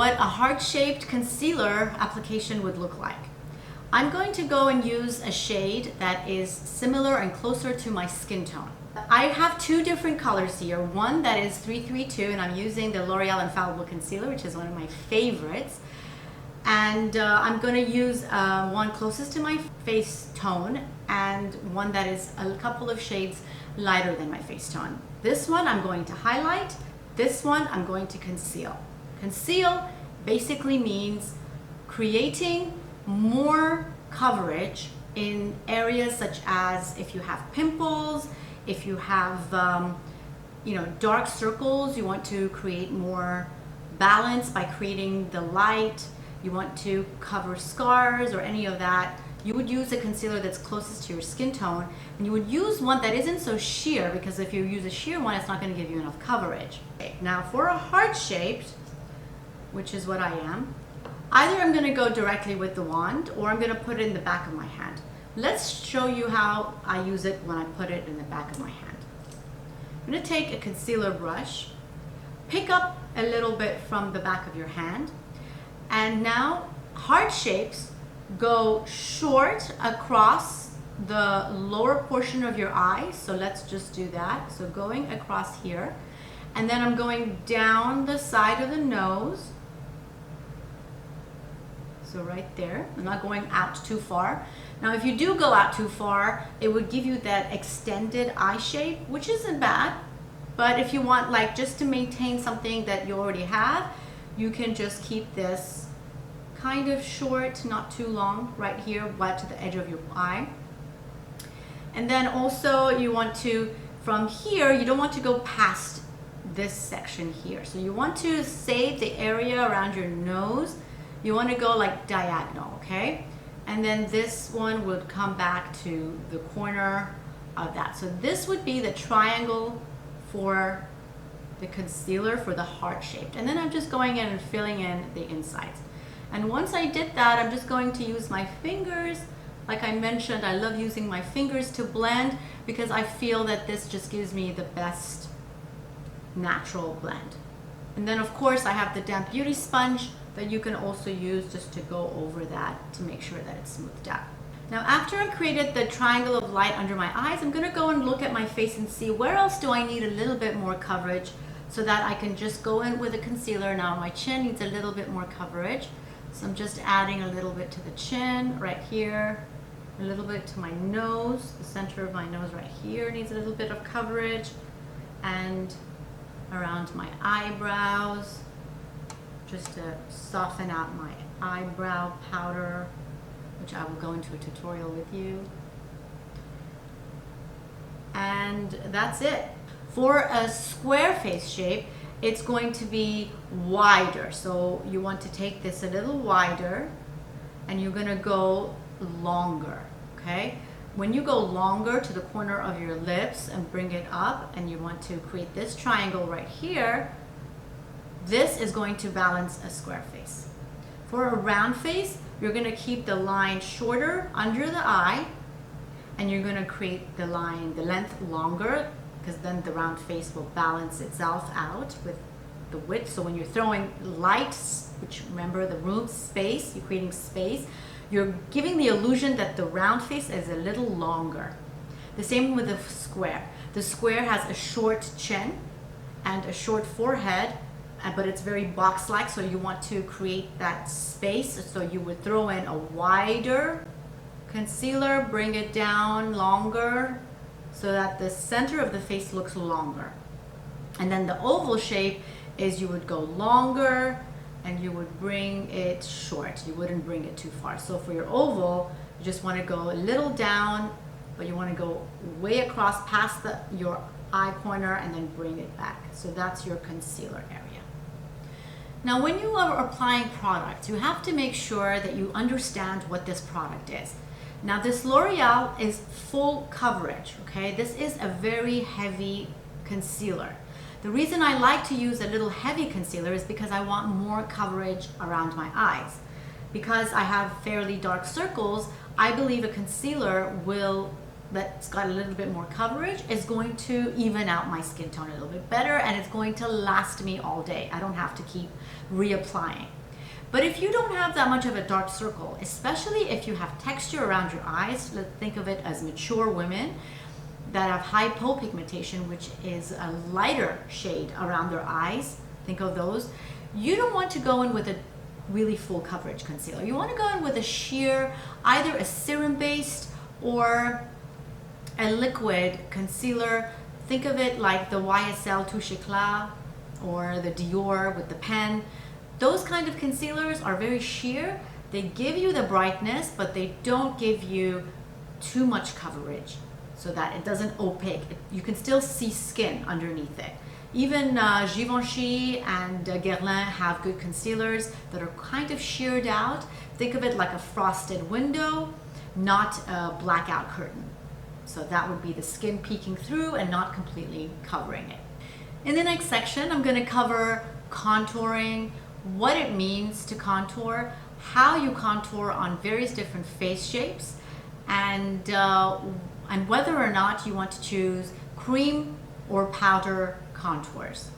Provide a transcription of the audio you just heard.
what a heart-shaped concealer application would look like. I'm going to go and use a shade that is similar and closer to my skin tone. I have two different colors here. One that is 332, and I'm using the L'Oreal Infallible Concealer, which is one of my favorites. And I'm going to use one closest to my face tone and one that is a couple of shades lighter than my face tone. This one I'm going to highlight. This one I'm going to conceal. Conceal basically means creating more coverage in areas such as if you have pimples, if you have dark circles, you want to create more balance by creating the light. You want to cover scars or any of that. You would use a concealer that's closest to your skin tone, and you would use one that isn't so sheer, because if you use a sheer one, it's not going to give you enough coverage. Okay. Now for a heart-shaped, which is what I am, either I'm going to go directly with the wand or I'm going to put it in the back of my hand. Let's show you how I use it when I put it in the back of my hand. I'm going to take a concealer brush, pick up a little bit from the back of your hand, and now heart shapes go short across the lower portion of your eye. So let's just do that. So going across here, and then I'm going down the side of the nose. So right there, I'm not going out too far. Now if you do go out too far, it would give you that extended eye shape, which isn't bad. But if you want just to maintain something that you already have, you can just keep this kind of short, not too long, right here, right to the edge of your eye. And then also you want to, from here, you don't want to go past this section here. So you want to save the area around your nose. You want to go diagonal, okay? And then this one would come back to the corner of that. So this would be the triangle for the concealer for the heart shaped. And then I'm just going in and filling in the insides. And once I did that, I'm just going to use my fingers. Like I mentioned, I love using my fingers to blend because I feel that this just gives me the best natural blend. And then of course I have the damp beauty sponge that you can also use just to go over that to make sure that it's smoothed out. Now after I've created the triangle of light under my eyes, I'm going to go and look at my face and see where else do I need a little bit more coverage so that I can just go in with a concealer. Now my chin needs a little bit more coverage. So I'm just adding a little bit to the chin right here, a little bit to my nose. The center of my nose right here needs a little bit of coverage, and around my eyebrows, just to soften out my eyebrow powder, which I will go into a tutorial with you. And that's it. For a square face shape, it's going to be wider. So you want to take this a little wider and you're going to go longer, okay? When you go longer to the corner of your lips and bring it up, and you want to create this triangle right here, this is going to balance a square face. For a round face, you're going to keep the line shorter under the eye, and you're going to create the length longer, because then the round face will balance itself out with the width. So when you're throwing light, which remember the room space, you're creating space, you're giving the illusion that the round face is a little longer. The same with the square. The square has a short chin and a short forehead, but it's very box-like, so you want to create that space. So you would throw in a wider concealer, bring it down longer, so that the center of the face looks longer. And then the oval shape is you would go longer and you would bring it short. You wouldn't bring it too far. So for your oval, you just want to go a little down, but you want to go way across past your eye corner and then bring it back. So that's your concealer area. Now when you are applying product, you have to make sure that you understand what this product is. Now this L'Oreal is full coverage, okay? This is a very heavy concealer. The reason I like to use a little heavy concealer is because I want more coverage around my eyes. Because I have fairly dark circles, I believe a concealer will that's got a little bit more coverage is going to even out my skin tone a little bit better, and it's going to last me all day. I don't have to keep reapplying. But if you don't have that much of a dark circle, especially if you have texture around your eyes, let's think of it as mature women that have hypopigmentation, which is a lighter shade around their eyes, think of those. You don't want to go in with a really full coverage concealer. You want to go in with a sheer, either a serum based or a liquid concealer. Think of it like the YSL Touche Éclat or the Dior with the pen. Those kind of concealers are very sheer. They give you the brightness, but they don't give you too much coverage so that it doesn't opaque. You can still see skin underneath it. Even Givenchy and Guerlain have good concealers that are kind of sheared out. Think of it like a frosted window, not a blackout curtain. So that would be the skin peeking through and not completely covering it. In the next section, I'm going to cover contouring, what it means to contour, how you contour on various different face shapes, and whether or not you want to choose cream or powder contours.